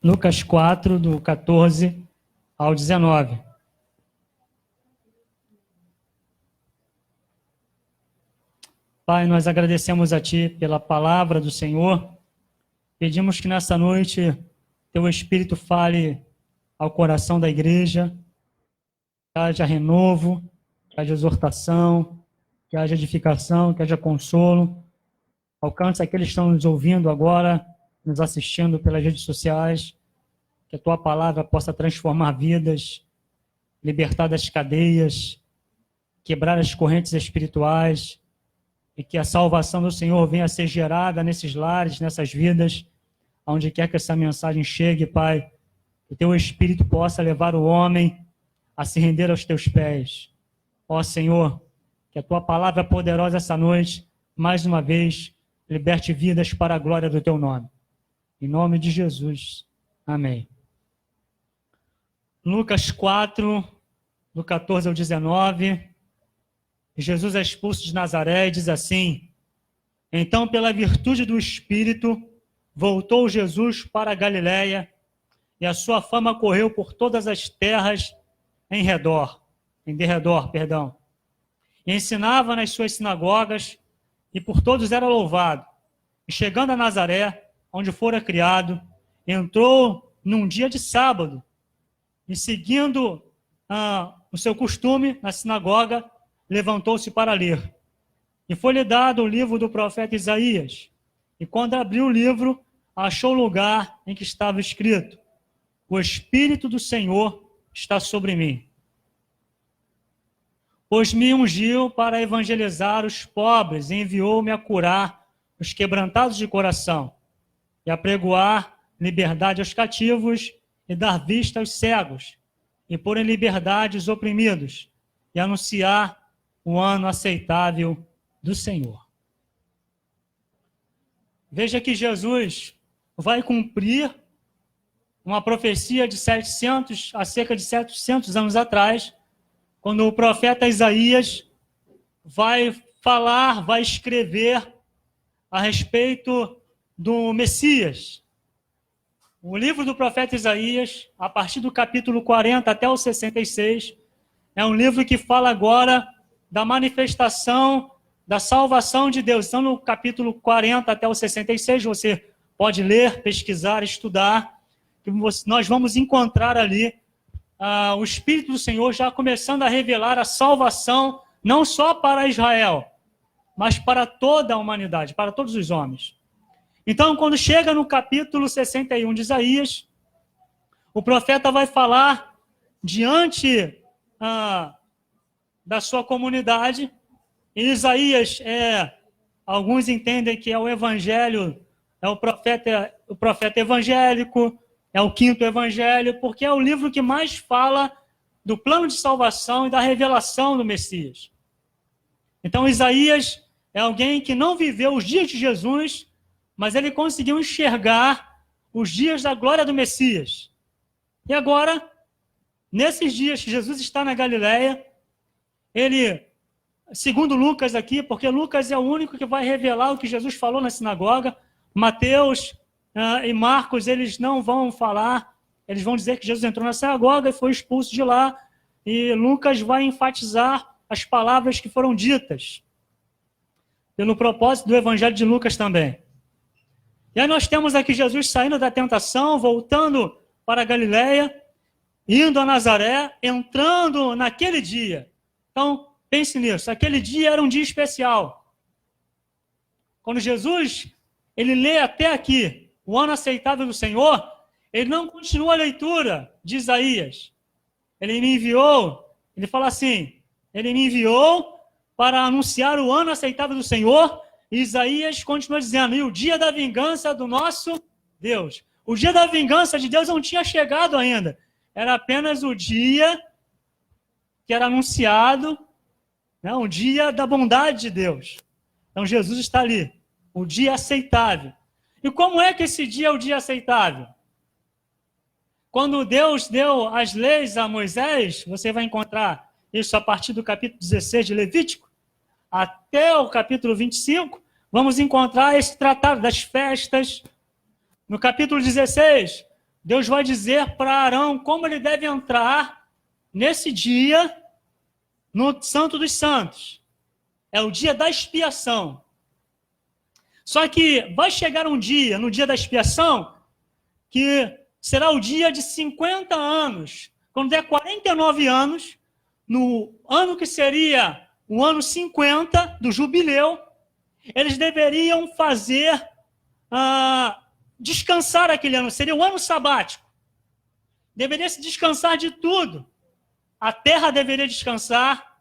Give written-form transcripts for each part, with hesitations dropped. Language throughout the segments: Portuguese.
Lucas 4, do 14 ao 19. Pai, nós agradecemos a Ti pela palavra do Senhor. Pedimos que nessa noite Teu Espírito fale ao coração da igreja, que haja renovo, que haja exortação, que haja edificação, que haja consolo. Alcance aqueles que estão nos ouvindo agora, nos assistindo pelas redes sociais, que a Tua palavra possa transformar vidas, libertar das cadeias, quebrar as correntes espirituais, e que a salvação do Senhor venha a ser gerada nesses lares, nessas vidas, aonde quer que essa mensagem chegue, Pai, que o Teu Espírito possa levar o homem a se render aos Teus pés. Ó Senhor, que a Tua palavra poderosa essa noite, mais uma vez, liberte vidas para a glória do Teu nome. Em nome de Jesus. Amém. Lucas 4, do 14 ao 19. Jesus é expulso de Nazaré e diz assim: Então, pela virtude do Espírito, voltou Jesus para a Galiléia, e a sua fama correu por todas as terras em derredor. E ensinava nas suas sinagogas, e por todos era louvado. E chegando a Nazaré, onde fora criado, entrou num dia de sábado, e seguindo o seu costume na sinagoga, levantou-se para ler. E foi-lhe dado o livro do profeta Isaías. E quando abriu o livro, achou o lugar em que estava escrito: O Espírito do Senhor está sobre mim, pois me ungiu para evangelizar os pobres e enviou-me a curar os quebrantados de coração e a pregoar liberdade aos cativos e dar vista aos cegos e pôr em liberdade os oprimidos e anunciar o ano aceitável do Senhor. Veja que Jesus vai cumprir uma profecia de há cerca de 700 anos atrás, quando o profeta Isaías vai falar, vai escrever a respeito do Messias. O livro do profeta Isaías, a partir do capítulo 40 até o 66, é um livro que fala agora da manifestação da salvação de Deus. Então, no capítulo 40 até o 66, você pode ler, pesquisar, estudar, que nós vamos encontrar ali o Espírito do Senhor já começando a revelar a salvação, não só para Israel, mas para toda a humanidade, para todos os homens. Então, quando chega no capítulo 61 de Isaías, o profeta vai falar diante da sua comunidade. E Isaías alguns entendem que é o evangelho, é o profeta evangélico, é o quinto evangelho, porque é o livro que mais fala do plano de salvação e da revelação do Messias. Então, Isaías é alguém que não viveu os dias de Jesus, mas ele conseguiu enxergar os dias da glória do Messias. E agora, nesses dias que Jesus está na Galiléia, ele, segundo Lucas aqui, porque Lucas é o único que vai revelar o que Jesus falou na sinagoga, Mateus e Marcos, eles não vão falar, eles vão dizer que Jesus entrou na sinagoga e foi expulso de lá, e Lucas vai enfatizar as palavras que foram ditas, pelo propósito do evangelho de Lucas também. E aí nós temos aqui Jesus saindo da tentação, voltando para a Galiléia, indo a Nazaré, entrando naquele dia. Então, pense nisso, aquele dia era um dia especial. Quando Jesus, ele lê até aqui, o ano aceitável do Senhor, ele não continua a leitura de Isaías. Ele me enviou, ele fala assim, ele me enviou para anunciar o ano aceitável do Senhor, e Isaías continua dizendo, e o dia da vingança do nosso Deus. O dia da vingança de Deus não tinha chegado ainda, era apenas o dia que era anunciado, o dia da bondade de Deus. Então Jesus está ali, o dia aceitável. E como é que esse dia é o dia aceitável? Quando Deus deu as leis a Moisés, você vai encontrar isso a partir do capítulo 16 de Levítico, até o capítulo 25, vamos encontrar esse tratado das festas, No capítulo 16, Deus vai dizer para Arão como ele deve entrar nesse dia no Santo dos Santos. É o dia da expiação. Só que vai chegar um dia, no dia da expiação, que será o dia de 50 anos. Quando der 49 anos, no ano que seria o ano 50 do jubileu, eles deveriam fazer, descansar aquele ano. Seria o ano sabático. Deveria se descansar de tudo. A terra deveria descansar.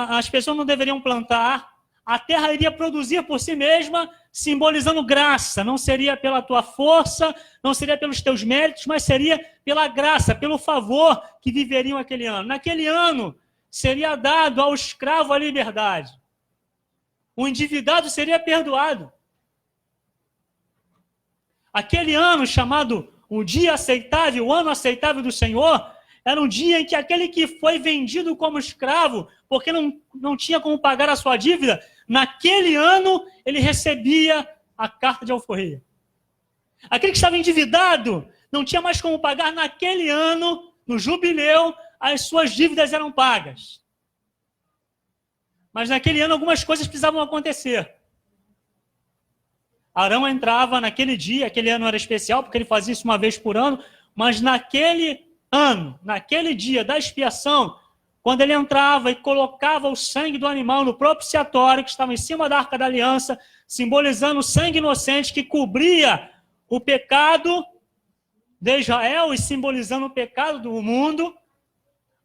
As pessoas não deveriam plantar. A terra iria produzir por si mesma, simbolizando graça. Não seria pela tua força, não seria pelos teus méritos, mas seria pela graça, pelo favor que viveriam aquele ano. Naquele ano, seria dado ao escravo a liberdade. O endividado seria perdoado. Aquele ano chamado o dia aceitável, o ano aceitável do Senhor, era um dia em que aquele que foi vendido como escravo, porque não tinha como pagar a sua dívida, naquele ano ele recebia a carta de alforria. Aquele que estava endividado, não tinha mais como pagar, naquele ano, no jubileu, as suas dívidas eram pagas. Mas naquele ano algumas coisas precisavam acontecer. Arão entrava naquele dia, aquele ano era especial, porque ele fazia isso uma vez por ano, mas naquele ano, naquele dia da expiação, quando ele entrava e colocava o sangue do animal no propiciatório, que estava em cima da Arca da Aliança, simbolizando o sangue inocente que cobria o pecado de Israel e simbolizando o pecado do mundo,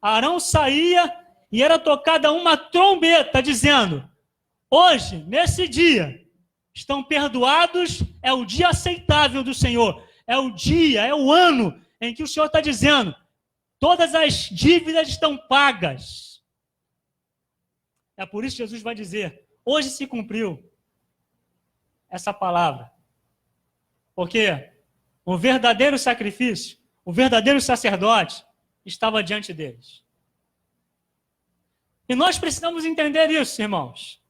Arão saía e era tocada uma trombeta dizendo: hoje, nesse dia, estão perdoados, é o dia aceitável do Senhor, é o dia, é o ano em que o Senhor está dizendo: todas as dívidas estão pagas. É por isso que Jesus vai dizer: hoje se cumpriu essa palavra. Porque o verdadeiro sacrifício, o verdadeiro sacerdote, estava diante deles. E nós precisamos entender isso, irmãos.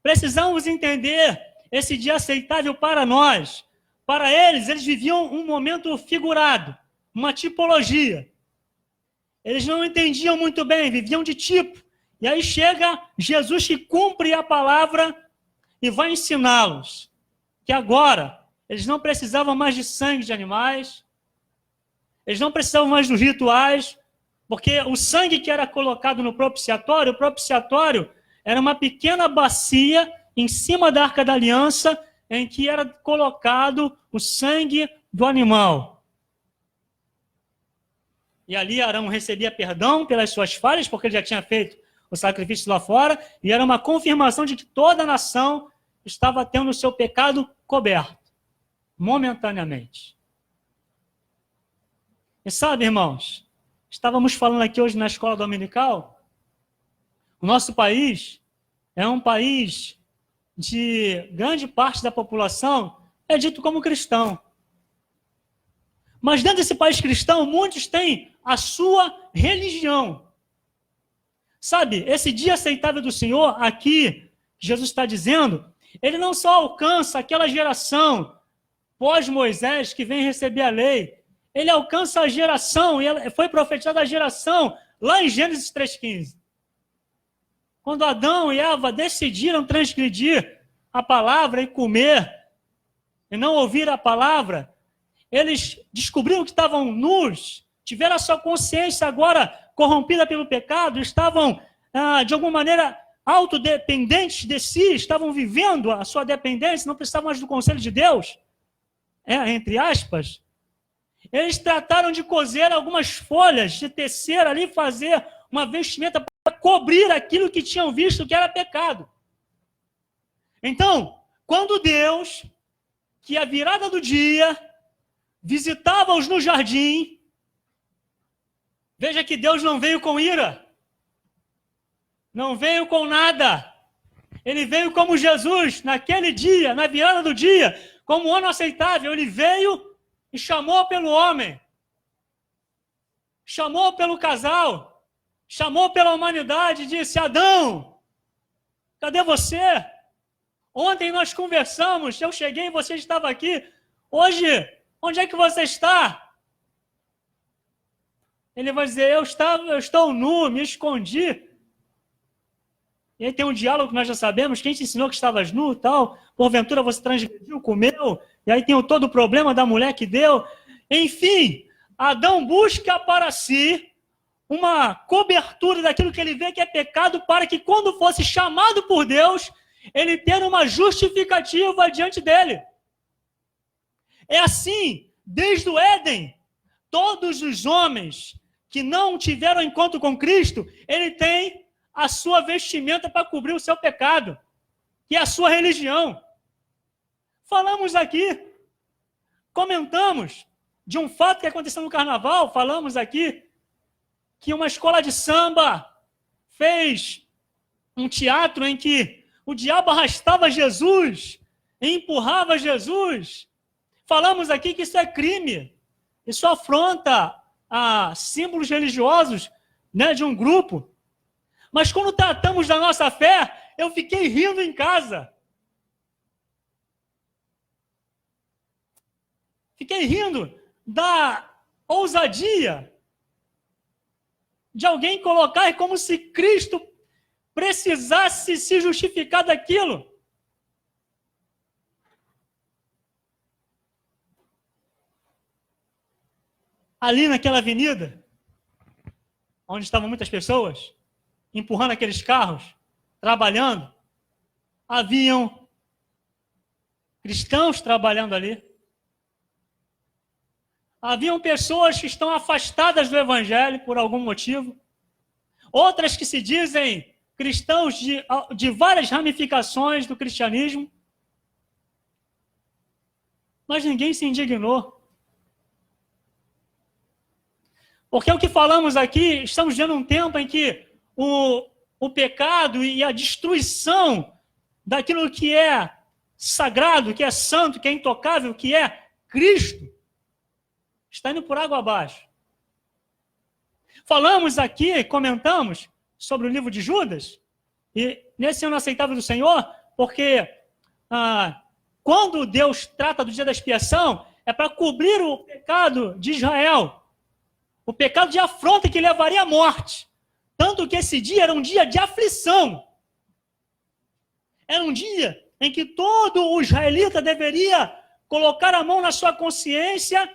Precisamos entender esse dia aceitável para nós. Para eles viviam um momento figurado, uma tipologia. Eles não entendiam muito bem, viviam de tipo. E aí chega Jesus que cumpre a palavra e vai ensiná-los que agora eles não precisavam mais de sangue de animais, eles não precisavam mais dos rituais, porque o sangue que era colocado no propiciatório, o propiciatório era uma pequena bacia em cima da Arca da Aliança, em que era colocado o sangue do animal. E ali Arão recebia perdão pelas suas falhas, porque ele já tinha feito o sacrifício lá fora, e era uma confirmação de que toda a nação estava tendo o seu pecado coberto, momentaneamente. E sabe, irmãos, estávamos falando aqui hoje na escola dominical, o nosso país é um país de grande parte da população é dito como cristão. Mas dentro desse país cristão, muitos têm a sua religião. Sabe, esse dia aceitável do Senhor, aqui, Jesus está dizendo, ele não só alcança aquela geração pós-Moisés que vem receber a lei, ele alcança a geração, e foi profetizada a geração lá em Gênesis 3,15. Quando Adão e Eva decidiram transgredir a palavra e comer, e não ouvir a palavra, eles descobriram que estavam nus, tiveram a sua consciência agora corrompida pelo pecado, estavam, de alguma maneira, autodependentes de si, estavam vivendo a sua dependência, não precisavam mais do conselho de Deus, entre aspas. Eles trataram de cozer algumas folhas, de tecer ali, fazer uma vestimenta para cobrir aquilo que tinham visto que era pecado. Então, quando Deus, que a virada do dia, visitava-os no jardim, veja que Deus não veio com ira, não veio com nada. Ele veio como Jesus, naquele dia, na virada do dia, como um ano aceitável. Ele veio e chamou pelo homem, chamou pelo casal, chamou pela humanidade e disse: Adão, cadê você? Ontem nós conversamos, eu cheguei e você estava aqui. Hoje, onde é que você está? Ele vai dizer, eu estou nu, me escondi. E aí tem um diálogo que nós já sabemos, quem te ensinou que estavas nu e tal, porventura você transgrediu, comeu, e aí tem todo o problema da mulher que deu. Enfim, Adão busca para si uma cobertura daquilo que ele vê que é pecado, para que quando fosse chamado por Deus, ele tenha uma justificativa diante dele. É assim, desde o Éden, todos os homens que não tiveram encontro com Cristo, ele tem a sua vestimenta para cobrir o seu pecado, que é a sua religião. Falamos aqui, comentamos de um fato que aconteceu no carnaval, falamos aqui que uma escola de samba fez um teatro em que o diabo arrastava Jesus, e empurrava Jesus. Falamos aqui que isso é crime, isso afronta a símbolos religiosos, né, de um grupo. Mas quando tratamos da nossa fé, eu fiquei rindo em casa. Fiquei rindo da ousadia de alguém colocar como se Cristo precisasse se justificar daquilo. Ali naquela avenida, onde estavam muitas pessoas, empurrando aqueles carros, trabalhando, haviam cristãos trabalhando ali. Haviam pessoas que estão afastadas do evangelho por algum motivo. Outras que se dizem cristãos de várias ramificações do cristianismo. Mas ninguém se indignou. Porque o que falamos aqui, estamos vivendo um tempo em que o pecado e a destruição daquilo que é sagrado, que é santo, que é intocável, que é Cristo, está indo por água abaixo. Falamos aqui, comentamos sobre o livro de Judas, e nesse ano aceitável do Senhor, porque quando Deus trata do dia da expiação, é para cobrir o pecado de Israel, o pecado de afronta que levaria à morte. Tanto que esse dia era um dia de aflição. Era um dia em que todo o israelita deveria colocar a mão na sua consciência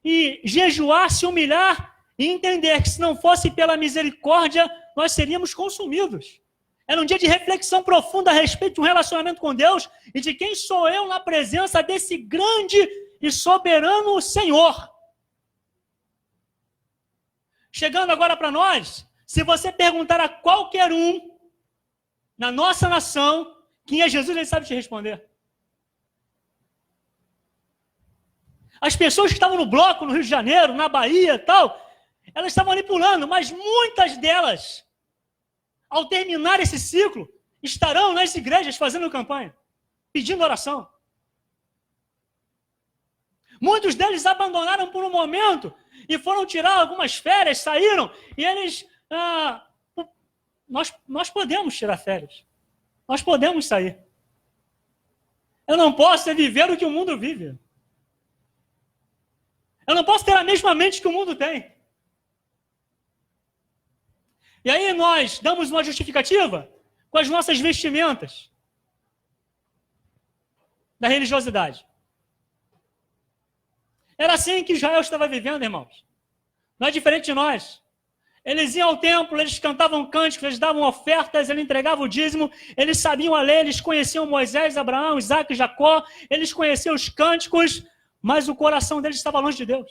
e jejuar, se humilhar e entender que se não fosse pela misericórdia, nós seríamos consumidos. Era um dia de reflexão profunda a respeito de um relacionamento com Deus e de quem sou eu na presença desse grande e soberano Senhor. Chegando agora para nós, se você perguntar a qualquer um na nossa nação quem é Jesus, ele sabe te responder. As pessoas que estavam no bloco no Rio de Janeiro, na Bahia e tal, elas estavam ali pulando, mas muitas delas, ao terminar esse ciclo, estarão nas igrejas fazendo campanha, pedindo oração. Muitos deles abandonaram por um momento e foram tirar algumas férias, saíram, e eles... Nós podemos tirar férias. Nós podemos sair. Eu não posso viver o que o mundo vive. Eu não posso ter a mesma mente que o mundo tem. E aí nós damos uma justificativa com as nossas vestimentas da religiosidade. Era assim que Israel estava vivendo, irmãos. Não é diferente de nós. Eles iam ao templo, eles cantavam cânticos, eles davam ofertas, eles entregavam o dízimo, eles sabiam a lei, eles conheciam Moisés, Abraão, Isaac e Jacó, eles conheciam os cânticos, mas o coração deles estava longe de Deus.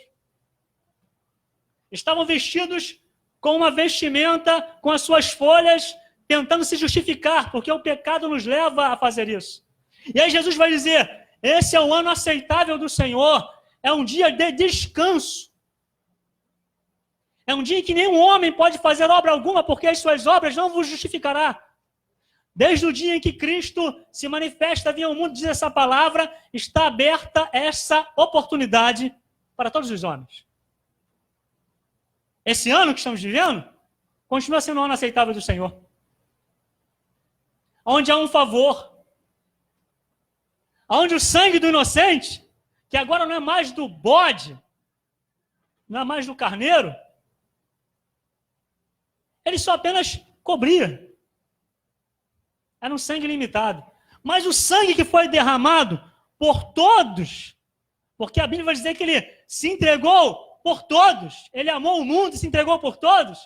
Estavam vestidos com uma vestimenta, com as suas folhas, tentando se justificar, porque o pecado nos leva a fazer isso. E aí Jesus vai dizer, esse é o ano aceitável do Senhor, é um dia de descanso. É um dia em que nenhum homem pode fazer obra alguma, porque as suas obras não vos justificará. Desde o dia em que Cristo se manifesta, vem ao mundo, diz essa palavra, está aberta essa oportunidade para todos os homens. Esse ano que estamos vivendo, continua sendo o ano aceitável do Senhor. Onde há um favor. Onde o sangue do inocente que agora não é mais do bode, não é mais do carneiro, ele só apenas cobria. Era um sangue limitado. Mas o sangue que foi derramado por todos, porque a Bíblia vai dizer que ele se entregou por todos, ele amou o mundo e se entregou por todos,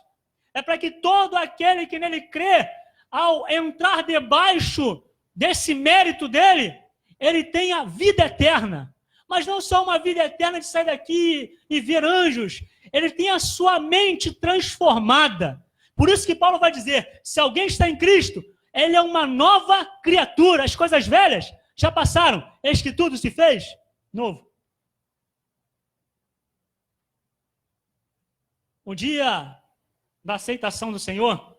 é para que todo aquele que nele crê, ao entrar debaixo desse mérito dele, ele tenha vida eterna. Mas não só uma vida eterna de sair daqui e ver anjos, ele tem a sua mente transformada. Por isso que Paulo vai dizer, se alguém está em Cristo, ele é uma nova criatura. As coisas velhas já passaram, eis que tudo se fez novo. O dia da aceitação do Senhor,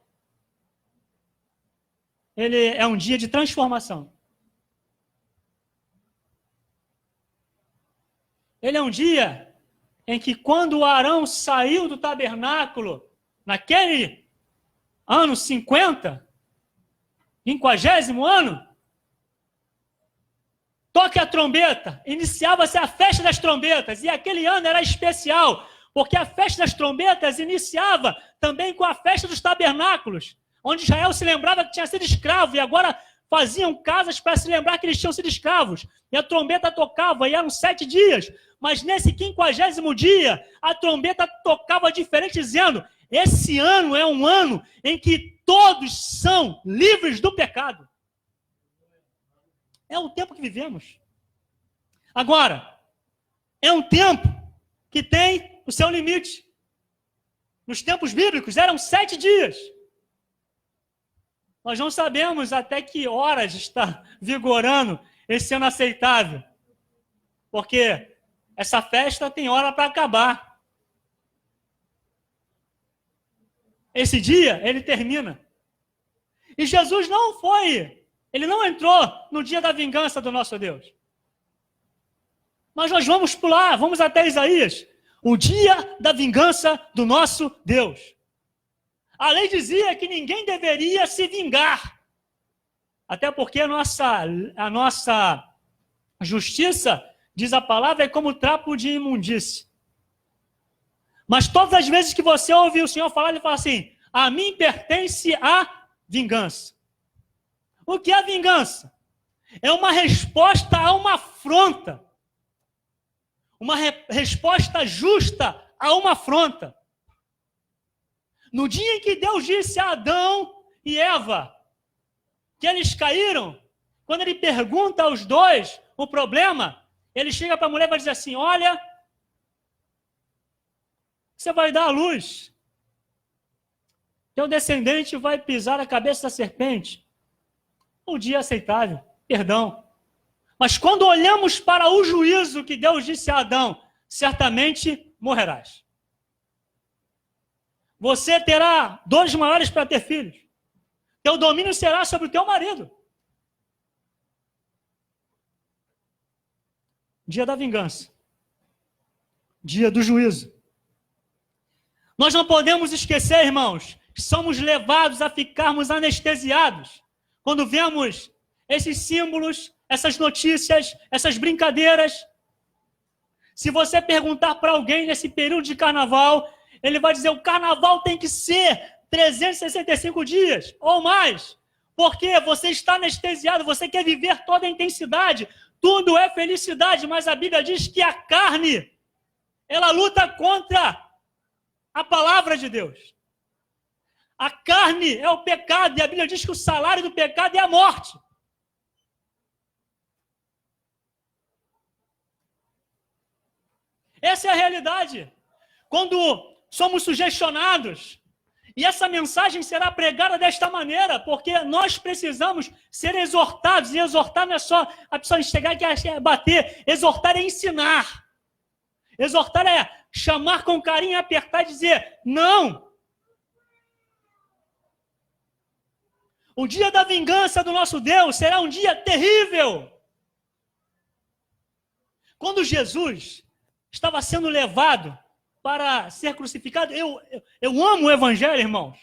ele é um dia de transformação. Ele é um dia em que quando Arão saiu do tabernáculo, naquele ano 50, 50º ano, toque a trombeta, iniciava-se a festa das trombetas, e aquele ano era especial, porque a festa das trombetas iniciava também com a festa dos tabernáculos, onde Israel se lembrava que tinha sido escravo, e agora faziam casas para se lembrar que eles tinham sido escravos, e a trombeta tocava, e eram 7 dias, mas nesse 50º dia, a trombeta tocava diferente, dizendo, esse ano é um ano em que todos são livres do pecado. É o tempo que vivemos. Agora, é um tempo que tem o seu limite. Nos tempos bíblicos eram 7 dias. Nós não sabemos até que horas está vigorando esse ano aceitável. Porque essa festa tem hora para acabar. Esse dia, ele termina. E Jesus ele não entrou no dia da vingança do nosso Deus. Mas nós vamos pular, vamos até Isaías. O dia da vingança do nosso Deus. A lei dizia que ninguém deveria se vingar. Até porque a nossa justiça, diz a palavra, é como trapo de imundície. Mas todas as vezes que você ouve o Senhor falar, ele fala assim, a mim pertence a vingança. O que é a vingança? É uma resposta a uma afronta. Uma resposta justa a uma afronta. No dia em que Deus disse a Adão e Eva que eles caíram, quando ele pergunta aos dois o problema, ele chega para a mulher e vai dizer assim, olha, você vai dar à luz. Teu descendente vai pisar a cabeça da serpente. Um dia aceitável, perdão. Mas quando olhamos para o juízo que Deus disse a Adão, certamente morrerás. Você terá dores maiores para ter filhos. Teu domínio será sobre o teu marido. Dia da vingança. Dia do juízo. Nós não podemos esquecer, irmãos, que somos levados a ficarmos anestesiados quando vemos esses símbolos, essas notícias, essas brincadeiras. Se você perguntar para alguém nesse período de carnaval, ele vai dizer, o carnaval tem que ser 365 dias ou mais, porque você está anestesiado, você quer viver toda a intensidade, tudo é felicidade, mas a Bíblia diz que a carne, ela luta contra a palavra de Deus. A carne é o pecado, e a Bíblia diz que o salário do pecado é a morte. Essa é a realidade. Quando somos sugestionados, e essa mensagem será pregada desta maneira, porque nós precisamos ser exortados, e exortar não é só a pessoa chegar aqui e bater, exortar é ensinar. Exortar é chamar com carinho, apertar e dizer, não. O dia da vingança do nosso Deus será um dia terrível. Quando Jesus estava sendo levado para ser crucificado, eu amo o Evangelho, irmãos,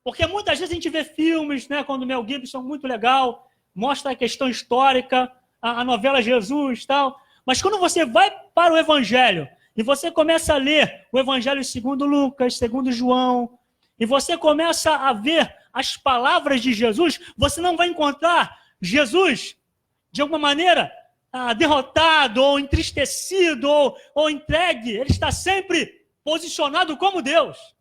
porque muitas vezes a gente vê filmes, né, quando o Mel Gibson, muito legal, mostra a questão histórica, a novela Jesus e tal, Mas quando você vai para o Evangelho e você começa a ler o Evangelho segundo Lucas, segundo João, e você começa a ver as palavras de Jesus, você não vai encontrar Jesus, de alguma maneira, derrotado, ou entristecido, ou entregue. Ele está sempre posicionado como Deus.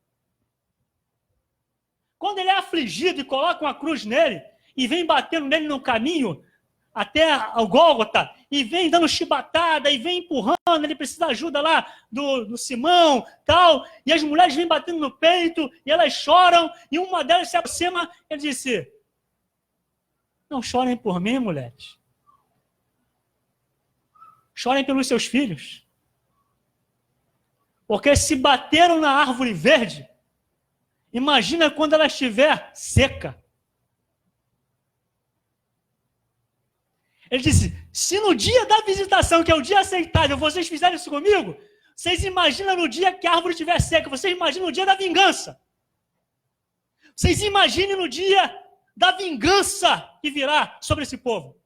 Quando ele é afligido e coloca uma cruz nele, e vem batendo nele no caminho, até o Gólgota, e vem dando chibatada, e vem empurrando, ele precisa de ajuda lá do Simão, tal, e as mulheres vêm batendo no peito, e elas choram, e uma delas se aproxima, ele disse, não chorem por mim, mulheres. Chorem pelos seus filhos. Porque se bateram na árvore verde, imagina quando ela estiver seca. Ele disse, se no dia da visitação, que é o dia aceitável, vocês fizerem isso comigo, vocês imaginam no dia que a árvore estiver seca, vocês imaginam no dia da vingança. Vocês imaginem no dia da vingança que virá sobre esse povo.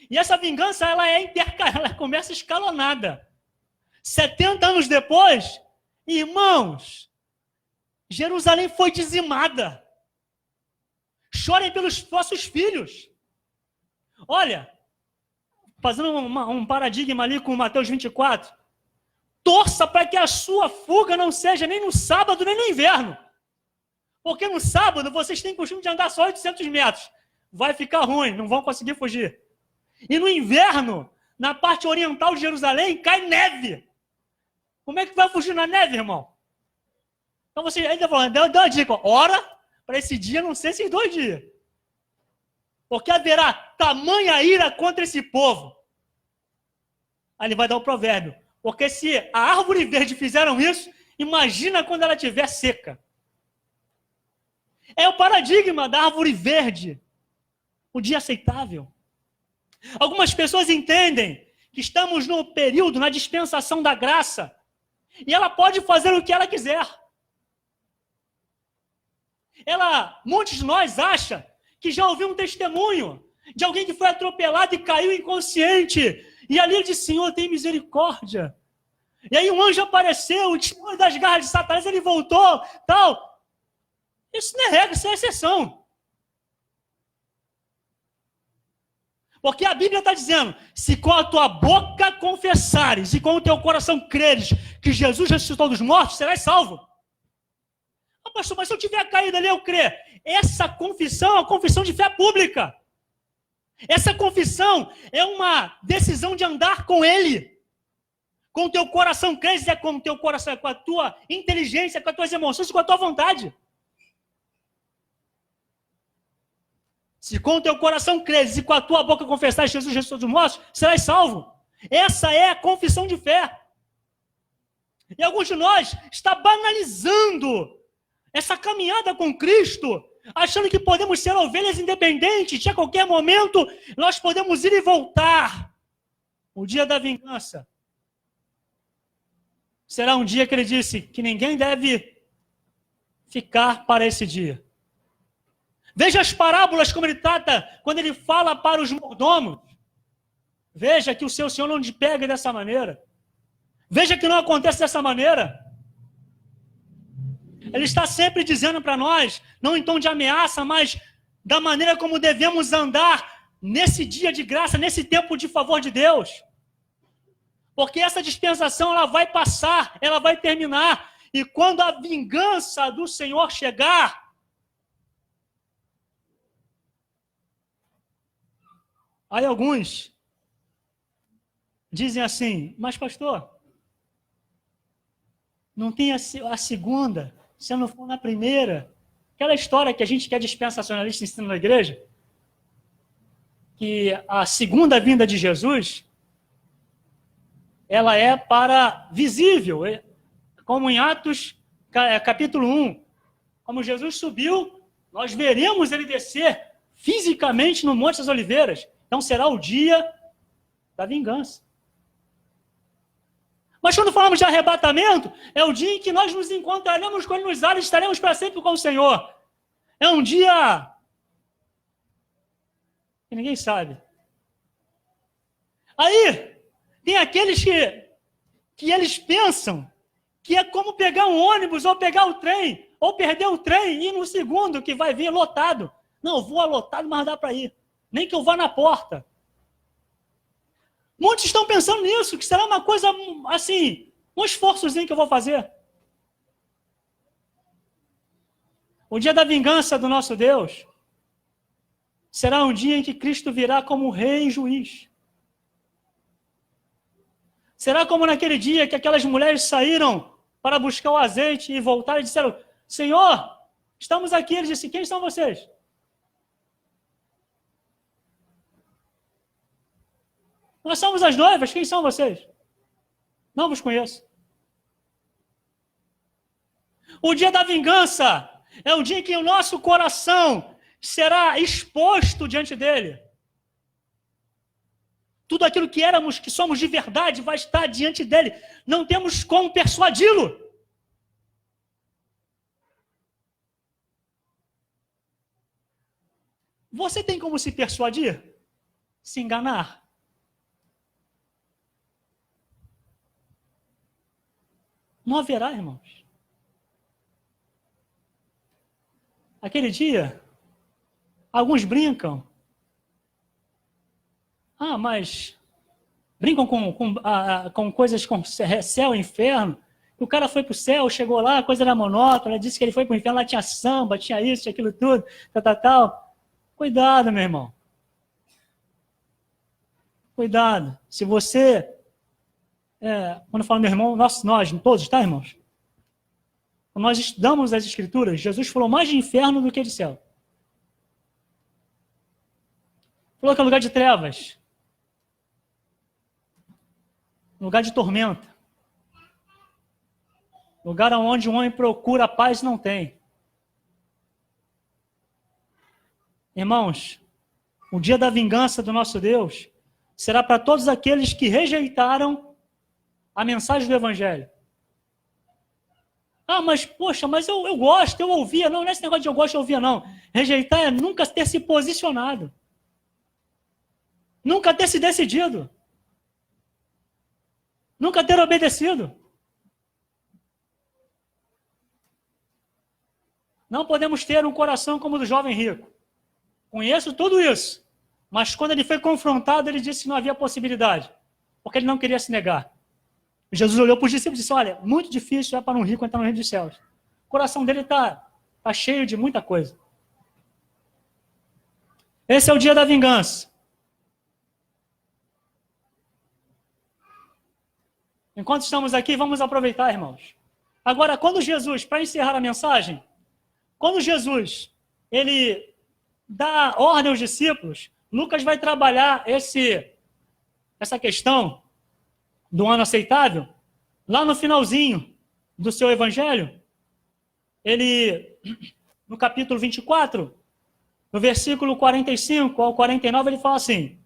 E essa vingança, ela começa escalonada. 70 anos depois, irmãos, Jerusalém foi dizimada. Chorem pelos vossos filhos. Olha, fazendo um paradigma ali com Mateus 24, torça para que a sua fuga não seja nem no sábado, nem no inverno. Porque no sábado vocês têm costume de andar só 800 metros. Vai ficar ruim, não vão conseguir fugir. E no inverno, na parte oriental de Jerusalém, cai neve. Como é que vai fugir na neve, irmão? Então você ainda falando, deu uma dica, ora para esse dia não ser esses 2 dias. Porque haverá tamanha ira contra esse povo. Aí ele vai dar o provérbio. Porque se a árvore verde fizeram isso, imagina quando ela estiver seca. É o paradigma da árvore verde. O dia aceitável. Algumas pessoas entendem que estamos no período, na dispensação da graça. E ela pode fazer o que ela quiser. Muitos de nós acham que já ouviu um testemunho de alguém que foi atropelado e caiu inconsciente. E ali ele disse, Senhor, tem misericórdia. E aí um anjo apareceu, e tirou das garras de Satanás, ele voltou, tal. Isso não é regra, isso é exceção. Porque a Bíblia está dizendo, se com a tua boca confessares e com o teu coração creres que Jesus ressuscitou dos mortos, serás salvo. Ah, pastor, mas se eu tiver caído ali, eu crer. Essa confissão é uma confissão de fé pública. Essa confissão é uma decisão de andar com Ele. Com o teu coração creres, é com o teu coração, com a tua inteligência, com as tuas emoções, com a tua vontade. Se com o teu coração creres e com a tua boca confessares Jesus ressuscitou dos mortos, serás salvo. Essa é a confissão de fé. E alguns de nós está banalizando essa caminhada com Cristo, achando que podemos ser ovelhas independentes, que a qualquer momento nós podemos ir e voltar. O dia da vingança será um dia que ele disse que ninguém deve ficar para esse dia. Veja as parábolas como ele trata, quando ele fala para os mordomos. Veja que o seu Senhor não te pega dessa maneira. Veja que não acontece dessa maneira. Ele está sempre dizendo para nós, não em tom de ameaça, mas da maneira como devemos andar nesse dia de graça, nesse tempo de favor de Deus. Porque essa dispensação ela vai passar, ela vai terminar. E quando a vingança do Senhor chegar, aí alguns dizem assim, mas pastor, não tem a segunda, se não for na primeira. Aquela história que a gente que é dispensacionalista ensina na igreja, que a segunda vinda de Jesus, ela é para visível, como em Atos capítulo 1. Como Jesus subiu, nós veremos ele descer fisicamente no Monte das Oliveiras. Então será o dia da vingança. Mas quando falamos de arrebatamento, é o dia em que nós nos encontraremos com ele nos ares e estaremos para sempre com o Senhor. É um dia que ninguém sabe. Aí, Tem aqueles que eles pensam que é como pegar um ônibus ou pegar o trem, ou perder o trem e ir no segundo que vai vir lotado. Não, voa lotado, mas dá para ir. Nem que eu vá na porta. Muitos estão pensando nisso, que será uma coisa assim, um esforçozinho que eu vou fazer. O dia da vingança do nosso Deus será um dia em que Cristo virá como rei e juiz. Será como naquele dia que aquelas mulheres saíram para buscar o azeite e voltaram e disseram: Senhor, estamos aqui. Ele disse: quem são vocês? Nós somos as noivas, quem são vocês? Não vos conheço. O dia da vingança é o dia em que o nosso coração será exposto diante dele. Tudo aquilo que éramos, que somos de verdade, vai estar diante dele. Não temos como persuadi-lo. Você tem como se persuadir? Se enganar? Não haverá, irmãos. Aquele dia, alguns brincam. Mas brincam com coisas com céu e inferno. O cara foi para o céu, chegou lá, a coisa era monótona, disse que ele foi para o inferno, lá tinha samba, tinha isso, tinha aquilo tudo, tal. Cuidado, meu irmão. Cuidado. Se você... quando eu falo meu irmão, nós todos, tá, irmãos? Quando nós estudamos as Escrituras, Jesus falou mais de inferno do que de céu. Falou que é lugar de trevas. Lugar de tormenta. Lugar onde o homem procura paz e não tem. Irmãos, o dia da vingança do nosso Deus será para todos aqueles que rejeitaram a mensagem do Evangelho. Mas poxa, mas eu gosto, eu ouvia. Não é esse negócio de eu gosto, eu ouvia, não. Rejeitar é nunca ter se posicionado. Nunca ter se decidido. Nunca ter obedecido. Não podemos ter um coração como o do jovem rico. Conheço tudo isso. Mas quando ele foi confrontado, ele disse que não havia possibilidade. Porque ele não queria se negar. Jesus olhou para os discípulos e disse: olha, muito difícil é para um rico entrar no reino dos céus. O coração dele está cheio de muita coisa. Esse é o dia da vingança. Enquanto estamos aqui, vamos aproveitar, irmãos. Agora, quando Jesus, para encerrar a mensagem, quando Jesus, ele dá ordem aos discípulos, Lucas vai trabalhar essa questão do ano aceitável, lá no finalzinho do seu evangelho, ele, no capítulo 24, no versículo 45 ao 49, ele fala assim: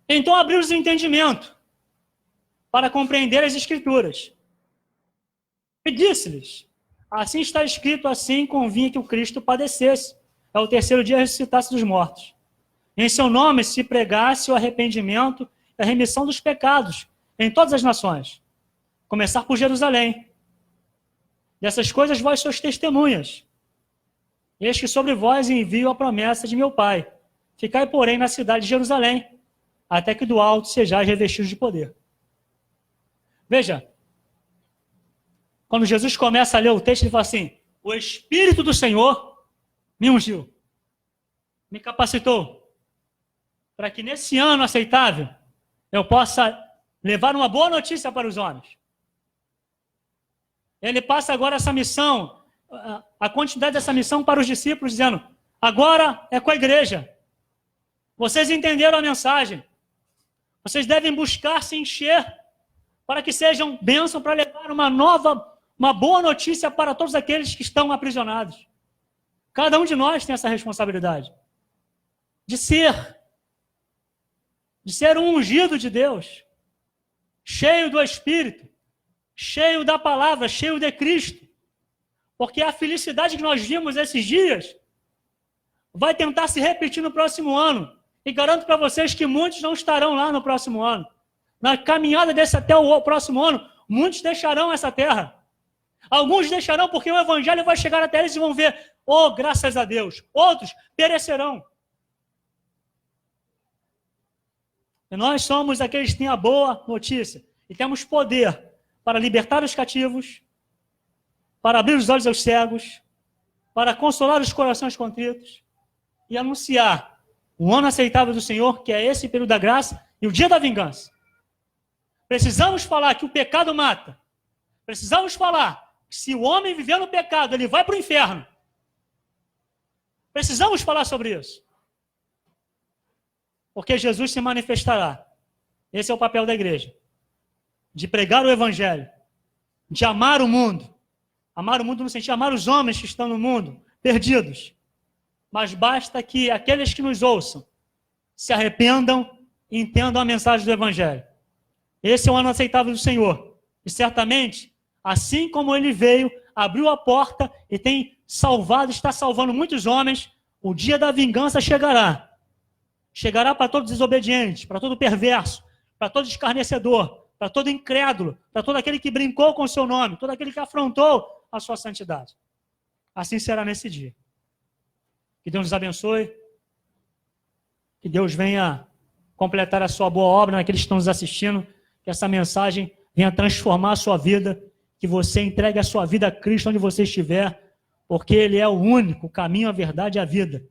então abriu-lhes o entendimento para compreender as Escrituras. E disse-lhes: assim está escrito, assim convinha que o Cristo padecesse, ao terceiro dia ressuscitasse dos mortos. Em seu nome se pregasse o arrependimento e a remissão dos pecados em todas as nações, começar por Jerusalém. Dessas coisas vós sois testemunhas. Eis que sobre vós envio a promessa de meu Pai. Ficai, porém, na cidade de Jerusalém, até que do alto sejais revestidos de poder. Veja, quando Jesus começa a ler o texto, ele fala assim: o Espírito do Senhor me ungiu, me capacitou, para que nesse ano aceitável eu possa levar uma boa notícia para os homens. Ele passa agora essa missão, a quantidade dessa missão para os discípulos, dizendo: agora é com a igreja. Vocês entenderam a mensagem. Vocês devem buscar se encher para que sejam bênção, para levar uma boa notícia para todos aqueles que estão aprisionados. Cada um de nós tem essa responsabilidade de ser um ungido de Deus, cheio do Espírito, cheio da palavra, cheio de Cristo. Porque a felicidade que nós vimos esses dias vai tentar se repetir no próximo ano. E garanto para vocês que muitos não estarão lá no próximo ano. Na caminhada desse até o próximo ano, muitos deixarão essa terra. Alguns deixarão porque o evangelho vai chegar até eles e vão ver, oh, graças a Deus. Outros perecerão. E nós somos aqueles que têm a boa notícia. E temos poder para libertar os cativos, para abrir os olhos aos cegos, para consolar os corações contritos e anunciar o ano aceitável do Senhor, que é esse período da graça e o dia da vingança. Precisamos falar que o pecado mata. Precisamos falar que se o homem viver no pecado, ele vai para o inferno. Precisamos falar sobre isso. Porque Jesus se manifestará. Esse é o papel da igreja. De pregar o evangelho. De amar o mundo. Amar o mundo no sentido de amar os homens que estão no mundo, perdidos. Mas basta que aqueles que nos ouçam se arrependam e entendam a mensagem do evangelho. Esse é o ano aceitável do Senhor. E certamente, assim como ele veio, abriu a porta e tem salvado, está salvando muitos homens, o dia da vingança chegará. Chegará para todos os desobedientes, para todo perverso, para todo escarnecedor, para todo incrédulo, para todo aquele que brincou com o seu nome, todo aquele que afrontou a sua santidade. Assim será nesse dia. Que Deus nos abençoe. Que Deus venha completar a sua boa obra naqueles que estão nos assistindo. Que essa mensagem venha transformar a sua vida. Que você entregue a sua vida a Cristo onde você estiver. Porque Ele é o único caminho, a verdade e a vida.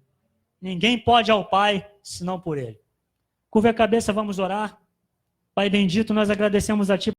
Ninguém pode ir ao Pai senão por Ele. Curva a cabeça, vamos orar. Pai bendito, nós agradecemos a Ti.